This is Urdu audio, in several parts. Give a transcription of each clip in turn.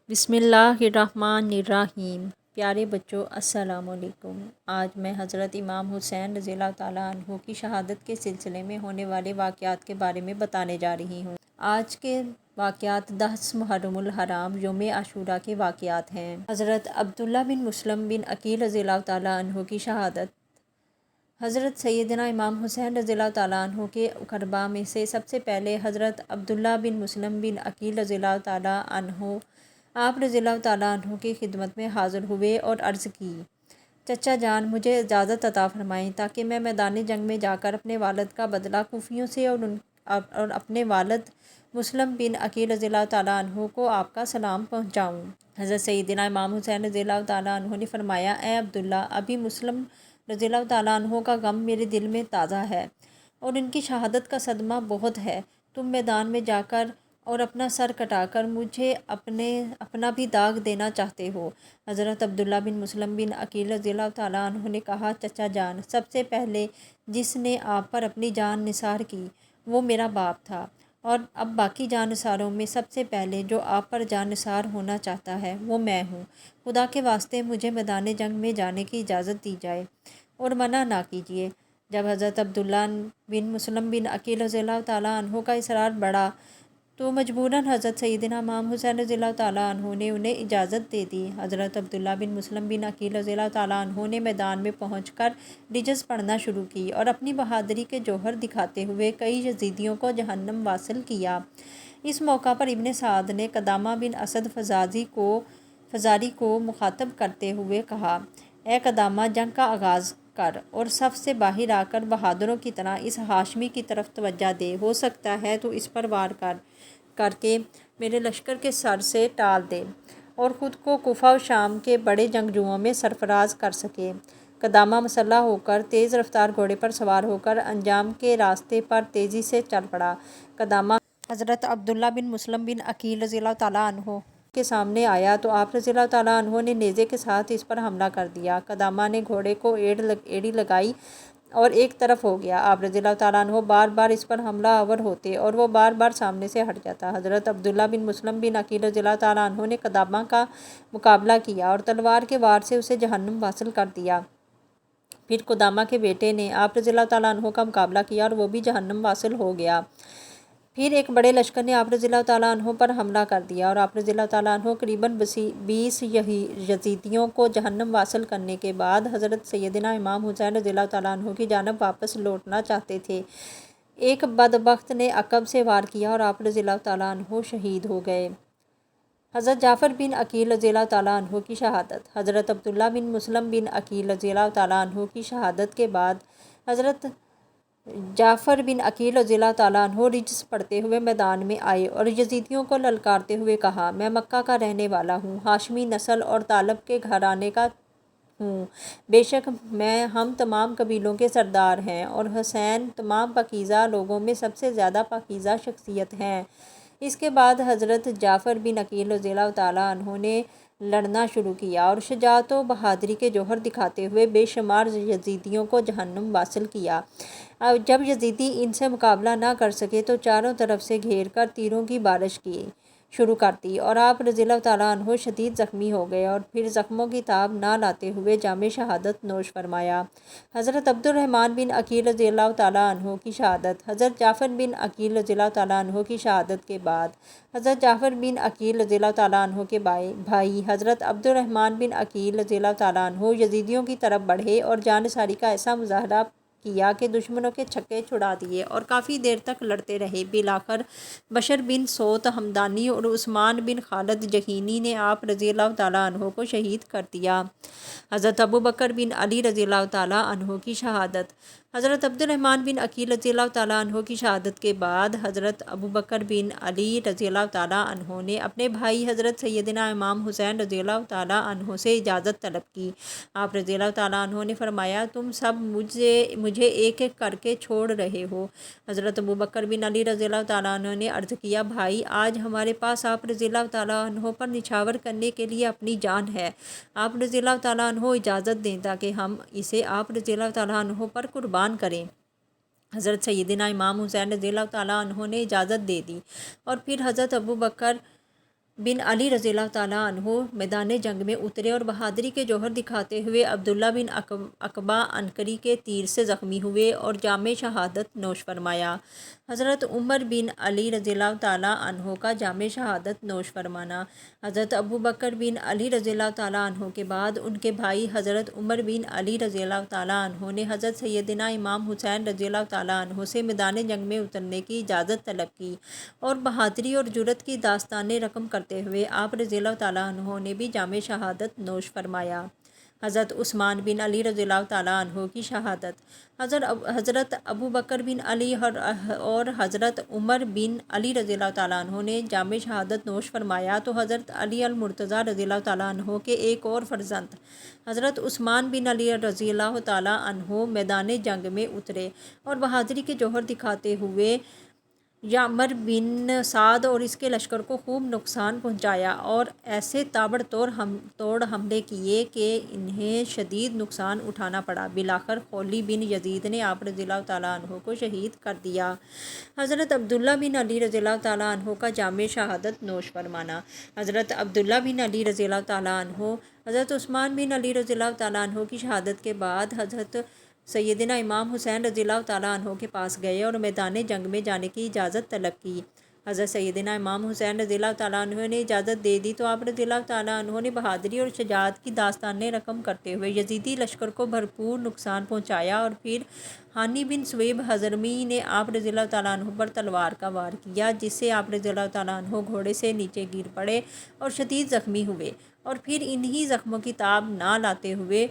بسم اللہ الرحمن الرحیم۔ پیارے بچوں السلام علیکم۔ آج میں حضرت امام حسین رضی اللہ تعالیٰ عنہ کی شہادت کے سلسلے میں ہونے والے واقعات کے بارے میں بتانے جا رہی ہوں۔ آج کے واقعات 10 محرم الحرام یوم عاشوراء کے واقعات ہیں۔ حضرت عبداللہ بن مسلم بن عقیل رضی اللہ تعالیٰ عنہ کی شہادت۔ حضرت سیدنا امام حسین رضی اللہ تعالیٰ عنہ کے اقرباء میں سے سب سے پہلے حضرت عبداللہ بن مسلم بن عقیل رضی اللہ تعالیٰ عنہ آپ رضی اللہ تعالیٰ عنہ کی خدمت میں حاضر ہوئے اور عرض کی، چچا جان مجھے اجازت عطا فرمائیں تاکہ میں میدان جنگ میں جا کر اپنے والد کا بدلہ کوفیوں سے اور اپنے والد مسلم بن عقیل رضی اللہ تعالیٰ عنہ کو آپ کا سلام پہنچاؤں۔ حضرت سیدنا امام حسین رضی اللہ تعالیٰ عنہ نے فرمایا، اے عبداللہ، ابھی مسلم رضی اللہ تعالیٰ عنہ کا غم میرے دل میں تازہ ہے اور ان کی شہادت کا صدمہ بہت ہے۔ تم میدان میں جا کر اور اپنا سر کٹا کر مجھے اپنا بھی داغ دینا چاہتے ہو؟ حضرت عبداللہ بن مسلم بن عقیل رضی اللہ تعالیٰ عنہ نے کہا، چچا جان، سب سے پہلے جس نے آپ پر اپنی جان نثار کی وہ میرا باپ تھا، اور اب باقی جان نثاروں میں سب سے پہلے جو آپ پر جان نثار ہونا چاہتا ہے وہ میں ہوں۔ خدا کے واسطے مجھے میدان جنگ میں جانے کی اجازت دی جائے اور منع نہ کیجیے۔ جب حضرت عبداللہ بن مسلم بن عقیل رضی اللہ تعالیٰ عنہ کا اصرار بڑھا تو مجبوراً حضرت سیدنا امام حسین رضی اللہ تعالیٰ عنہ نے انہیں اجازت دے دی۔ حضرت عبداللہ بن مسلم بن عقیل رضی اللہ تعالیٰ عنہ نے میدان میں پہنچ کر رجز پڑھنا شروع کی اور اپنی بہادری کے جوہر دکھاتے ہوئے کئی یزیدیوں کو جہنم واصل کیا۔ اس موقع پر ابن سعد نے قدامہ بن اسد فزاری کو مخاطب کرتے ہوئے کہا، اے قدامہ، جنگ کا آغاز کر اور صف سے باہر آ کر بہادروں کی طرح اس ہاشمی کی طرف توجہ دے۔ ہو سکتا ہے تو اس پر وار کر کے میرے لشکر کے سر سے ٹال دے اور خود کو کوفہ و شام کے بڑے جنگجوؤں میں سرفراز کر سکے۔ قدامہ مسلح ہو کر تیز رفتار گھوڑے پر سوار ہو کر انجام کے راستے پر تیزی سے چل پڑا۔ قدامہ حضرت عبداللہ بن مسلم بن عقیل رضی اللہ تعالیٰ عنہ کے سامنے آیا تو آپ رضی اللہ تعالیٰ عنہ نے نیزے کے ساتھ اس پر حملہ کر دیا۔ قدامہ نے گھوڑے کو ایڑی لگائی اور ایک طرف ہو گیا۔ آپ رضی اللہ تعالیٰ عنہ بار بار اس پر حملہ آور ہوتے اور وہ بار بار سامنے سے ہٹ جاتا۔ حضرت عبداللہ بن مسلم بن عقیل رضی اللہ تعالیٰ عنہ نے قدامہ کا مقابلہ کیا اور تلوار کے وار سے اسے جہنم واصل کر دیا۔ پھر قدامہ کے بیٹے نے آپ رضی اللہ تعالیٰ عنہ کا مقابلہ کیا اور وہ بھی جہنم واصل ہو گیا۔ پھر ایک بڑے لشکر نے آپ رضی اللہ تعالیٰ عنہ پر حملہ کر دیا اور آپ رضی اللہ تعالیٰ عنہ قریباً 20 یزیدیوں کو جہنم واصل کرنے کے بعد حضرت سیدنا امام حسین رضی اللہ تعالیٰ عنہ کی جانب واپس لوٹنا چاہتے تھے۔ ایک بدبخت نے عقب سے وار کیا اور آپ رضی اللہ تعالیٰ عنہ شہید ہو گئے۔ حضرت جعفر بن عقیل رضی اللہ تعالیٰ عنہ کی شہادت۔ حضرت عبداللہ بن مسلم بن عقیل رضی اللہ تعالیٰ عنہ کی شہادت کے بعد حضرت جعفر بن عقیل رضی اللہ تعالیٰ عنہ رجز پڑھتے ہوئے میدان میں آئے اور یزیدیوں کو للکارتے ہوئے کہا، میں مکہ کا رہنے والا ہوں، ہاشمی نسل اور طالب کے گھرانے کا ہوں۔ بے شک ہم تمام قبیلوں کے سردار ہیں اور حسین تمام پاکیزہ لوگوں میں سب سے زیادہ پاکیزہ شخصیت ہیں۔ اس کے بعد حضرت جعفر بن عقیل رضی اللہ تعالیٰ عنہ نے لڑنا شروع کیا اور شجاعت و بہادری کے جوہر دکھاتے ہوئے بے شمار یزیدیوں کو جہنم واصل کیا۔ جب یزیدی ان سے مقابلہ نہ کر سکے تو چاروں طرف سے گھیر کر تیروں کی بارش کی شروع کر دی اور آپ رضی اللہ تعالیٰ عنہ شدید زخمی ہو گئے اور پھر زخموں کی تاب نہ لاتے ہوئے جام شہادت نوش فرمایا۔ حضرت عبد الرحمن بن عقیل رضی اللہ تعالیٰ عنہ کی شہادت۔ حضرت جعفر بن عقیل رضی اللہ تعالیٰ عنہ کی شہادت کے بعد حضرت جعفر بن عقیل رضی اللہ تعالیٰ عنہ کے بھائی حضرت عبد الرحمن بن عقیل رضی اللہ تعالیٰ عنہ یزیدیوں کی طرف بڑھے اور جانثاری کا ایسا مظاہرہ کیا کہ دشمنوں کے چھکے چھڑا دیے اور کافی دیر تک لڑتے رہے۔ بالآخر بشر بن صوت ہمدانی اور عثمان بن خالد جہینی نے آپ رضی اللہ تعالیٰ عنہ کو شہید کر دیا۔ حضرت ابوبکر بن علی رضی اللہ تعالیٰ عنہ کی شہادت۔ حضرت عبد الرحمن بن عقیل رضی اللہ تعالیٰ عنہ کی شہادت کے بعد حضرت ابوبکر بن علی رضی اللہ تعالیٰ عنہ نے اپنے بھائی حضرت سیدنا امام حسین رضی اللہ تعالیٰ عنہ سے اجازت طلب کی۔ آپ رضی اللہ تعالیٰ عنہ نے فرمایا، تم سب مجھے ایک ایک کر کے چھوڑ رہے ہو؟ حضرت ابوبکر بن علی رضی اللہ تعالیٰ عنہ نے عرض کیا، بھائی، آج ہمارے پاس آپ رضی اللہ تعالیٰ عنہ پر نچھاور کرنے کے لیے اپنی جان ہے۔ آپ رضی اللہ تعالیٰ عنہ اجازت دیں تاکہ ہم اسے آپ رضی اللہ تعالیٰ عنہ پر قربان کریں۔ حضرت سیدنا امام حسین رضی اللہ تعالیٰ عنہ نے اجازت دے دی اور پھر حضرت ابوبکر بن علی رضی اللہ تعالیٰ عنہ میدان جنگ میں اترے اور بہادری کے جوہر دکھاتے ہوئے عبداللہ بن عقبہ عنقری کے تیر سے زخمی ہوئے اور جام شہادت نوش فرمایا۔ حضرت عمر بن علی رضی اللہ تعالیٰ عنہ کا جام شہادت نوش فرمانا۔ حضرت ابو بکر بن علی رضی اللہ تعالیٰ عنہ کے بعد ان کے بھائی حضرت عمر بن علی رضی اللہ تعالیٰ عنہ نے حضرت سیدنا امام حسین رضی اللہ تعالیٰ عنہ سے میدان جنگ میں اترنے کی اجازت طلب کی اور بہادری اور جرأت کی داستانیں رقم کرتے ہوئے آپ رضی اللہ تعالیٰ عنہ نے بھی جام شہادت نوش فرمایا۔ حضرت عثمان بن علی رضی اللہ تعالیٰ عنہ کی شہادت۔ حضرت ابو بکر بن علی اور حضرت عمر بن علی رضی اللہ تعالیٰ عنہ نے جام شہادت نوش فرمایا تو حضرت علی المرتضیٰ رضی اللہ تعالیٰ عنہ کے ایک اور فرزند حضرت عثمان بن علی رضی اللہ تعالیٰ عنہ میدان جنگ میں اترے اور بہادری کے جوہر دکھاتے ہوئے یعمر بن سعد اور اس کے لشکر کو خوب نقصان پہنچایا اور ایسے تابڑ توڑ حملے کیے کہ انہیں شدید نقصان اٹھانا پڑا۔ بالآخر خولی بن یزید نے آپ رضی اللہ تعالیٰ عنہ کو شہید کر دیا۔ حضرت عبداللہ بن علی رضی اللہ تعالیٰ عنہ کا جام شہادت نوش فرمانا۔ حضرت عبداللہ بن علی رضی اللہ تعالیٰ عنہ حضرت عثمان بن علی رضی اللہ تعالیٰ عنہ کی شہادت کے بعد حضرت سیدنا امام حسین رضی اللہ تعالیٰ عنہ کے پاس گئے اور میدان جنگ میں جانے کی اجازت طلب کی۔ حضرت سیدنا امام حسین رضی اللہ تعالیٰ عنہ نے اجازت دے دی تو آپ رضی اللہ تعالیٰ عنہ نے بہادری اور شجاعت کی داستانیں رقم کرتے ہوئے یزیدی لشکر کو بھرپور نقصان پہنچایا اور پھر ہانی بن سویب حضرمی نے آپ رضی اللہ تعالیٰ عنہ پر تلوار کا وار کیا جس سے آپ رضی اللہ تعالیٰ عنہ گھوڑے سے نیچے گر پڑے اور شدید زخمی ہوئے اور پھر انہی زخموں کی تاب نہ لاتے ہوئے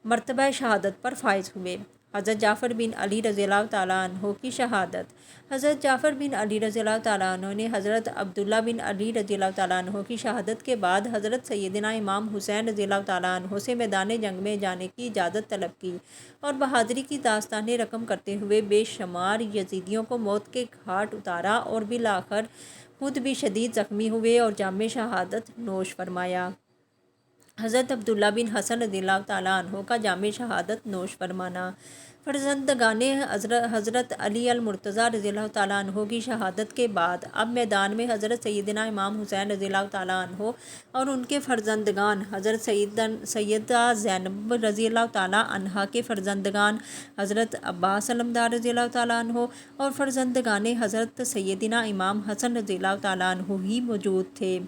مرتبہ شہادت پر فائز ہوئے۔ حضرت جعفر بن علی رضی اللہ تعالیٰ عنہ کی شہادت۔ حضرت جعفر بن علی رضی اللہ تعالیٰ عنہ نے حضرت عبداللہ بن علی رضی اللہ تعالیٰ عنہ کی شہادت کے بعد حضرت سیدنا امام حسین رضی اللہ تعالیٰ عنہ سے میدان جنگ میں جانے کی اجازت طلب کی اور بہادری کی داستانیں رقم کرتے ہوئے بے شمار یزیدیوں کو موت کے گھاٹ اتارا اور بالآخر خود بھی شدید زخمی ہوئے اور جام شہادت نوش فرمایا۔ حضرت عبداللہ بن حسن رضی اللہ تعالیٰ عنہ کا جام شہادت نوش فرمانا۔ فرزندگان حضرت علی المرتضیٰ رضی اللہ تعالیٰ عنہ کی شہادت کے بعد اب میدان میں حضرت سیدنا امام حسین رضی اللہ تعالیٰ عنہ اور ان کے فرزندگان حضرت سیدہ زینب رضی اللہ تعالیٰ عنہا کے فرزندگان حضرت عباس علمدار رضی اللہ تعالیٰ عنہ اور فرزندگان حضرت سیدنا امام حسن رضی اللہ تعالیٰ عنہ ہی موجود تھے۔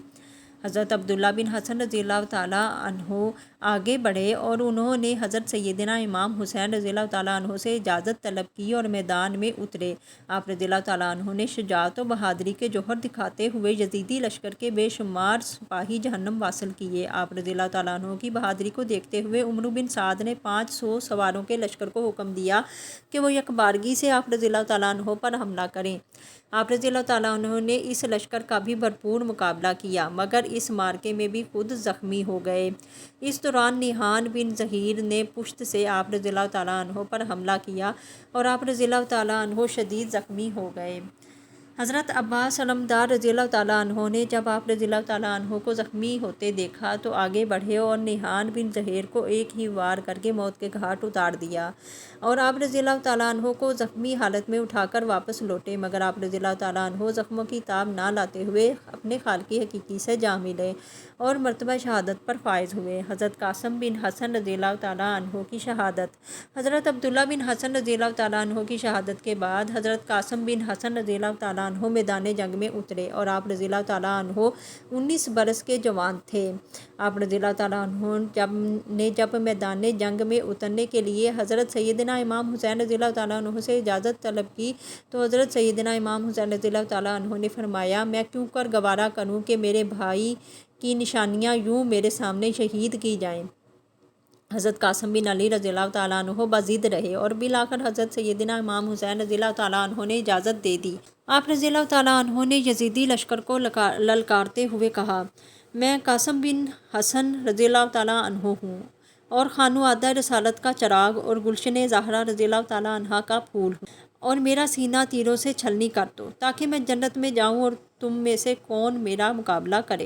حضرت عبداللہ بن حسن رضی اللہ تعالیٰ عنہ آگے بڑھے اور انہوں نے حضرت سیدنا امام حسین رضی اللہ تعالیٰ عنہ سے اجازت طلب کی اور میدان میں اترے۔ آپ رضی اللہ تعالیٰ عنہ نے شجاعت و بہادری کے جوہر دکھاتے ہوئے یزیدی لشکر کے بے شمار سپاہی جہنم واصل کیے۔ آپ رضی اللہ تعالیٰ عنہ کی بہادری کو دیکھتے ہوئے عمرو بن سعد نے 500 سواروں کے لشکر کو حکم دیا کہ وہ یکبارگی سے آپ رضی اللہ تعالیٰ عنہ پر حملہ کریں۔ آپ رضی اللہ تعالیٰ عنہ نے اس لشکر کا بھی بھرپور مقابلہ کیا مگر اس مارکے میں بھی خود زخمی ہو گئے۔ اس دوران نیہان بن زہیر نے پشت سے آپ رضی اللہ تعالیٰ عنہ پر حملہ کیا اور آپ رضی اللہ تعالیٰ عنہ شدید زخمی ہو گئے۔ حضرت عباس علمدار رضی اللہ تعالیٰ عنہ نے جب آپ رضی اللہ تعالیٰ عنہ کو زخمی ہوتے دیکھا تو آگے بڑھے اور نیہان بن زہیر کو ایک ہی وار کر کے موت کے گھاٹ اتار دیا اور آپ رضی اللہ تعالیٰ عنہ کو زخمی حالت میں اٹھا کر واپس لوٹے مگر آپ رضی اللہ تعالیٰ عنہ زخموں کی تاب نہ لاتے ہوئے اپنے خالق حقیقی سے جا ملے اور مرتبہ شہادت پر فائز ہوئے۔ حضرت قاسم بن حسن رضی اللہ تعالیٰ عنہ کی شہادت۔ حضرت عبداللہ بن حسن رضی اللہ تعالیٰ عنہ کی شہادت کے بعد حضرت قاسم بن حسن رضی اللہ تعالیٰ عنہ میدان جنگ میں اترے اور آپ رضی اللہ تعالیٰ عنہ 19 برس کے جوان تھے۔ آپ رضی اللہ تعالیٰ عنہ نے جب میدان جنگ میں اترنے کے لیے حضرت سیدنا امام حسین رضی اللہ تعالیٰ عنہ سے اجازت طلب کی تو حضرت سیدنا امام حسین رضی اللہ تعالیٰ عنہ نے فرمایا میں کیوں کر گوارا کروں کہ میرے بھائی کی نشانیاں یوں میرے سامنے شہید کی جائیں۔ حضرت قاسم بن علی رضی اللہ تعالیٰ عنہ باضد رہے اور بالآخر حضرت سیدنا امام حسین رضی اللہ تعالیٰ عنہ نے اجازت دے دی۔ آپ رضی اللہ تعالیٰ عنہ نے یزیدی لشکر کو للکارتے ہوئے کہا میں قاسم بن حسن رضی اللہ تعالیٰ عنہ ہوں اور خانوادہ رسالت کا چراغ اور گلشن زہرا رضی اللہ تعالیٰ عنہ کا پھول ہوں اور میرا سینہ تیروں سے چھلنی کر دو تاکہ میں جنت میں جاؤں اور تم میں سے کون میرا مقابلہ کرے۔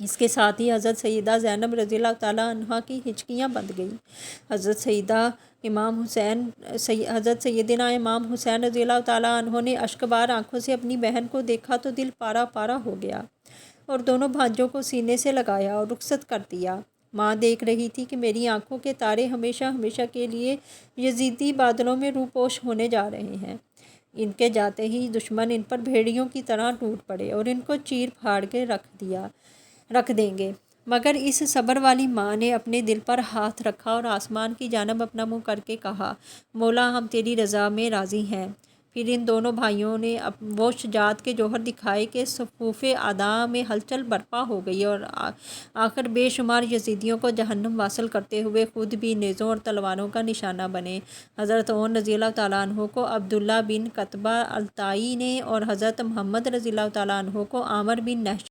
اس کے ساتھ ہی حضرت سیدہ زینب رضی اللہ تعالیٰ عنہ کی ہچکیاں بند گئیں۔ حضرت سیدنا امام حسین رضی اللہ تعالیٰ عنہ نے اشکبار آنکھوں سے اپنی بہن کو دیکھا تو دل پارا پارا ہو گیا اور دونوں بھانجوں کو سینے سے لگایا اور رخصت کر دیا۔ ماں دیکھ رہی تھی کہ میری آنکھوں کے تارے ہمیشہ ہمیشہ کے لیے یزیدی بادلوں میں روپوش ہونے جا رہے ہیں۔ ان کے جاتے ہی دشمن ان پر بھیڑیوں کی طرح ٹوٹ پڑے اور ان کو چیر پھاڑ کے رکھ دیں گے، مگر اس صبر والی ماں نے اپنے دل پر ہاتھ رکھا اور آسمان کی جانب اپنا منہ کر کے کہا، مولا ہم تیری رضا میں راضی ہیں۔ پھر ان دونوں بھائیوں نے وہ شجاعت کے جوہر دکھائے کہ صفوف اعداء میں ہلچل برپا ہو گئی اور آخر بے شمار یزیدیوں کو جہنم واصل کرتے ہوئے خود بھی نیزوں اور تلواروں کا نشانہ بنے۔ حضرت عون رضی اللہ تعالیٰ عنہ کو عبداللہ بن قتبہ الطائی نے اور حضرت محمد رضی اللہ تعالیٰ عنہ کو عامر بن نحش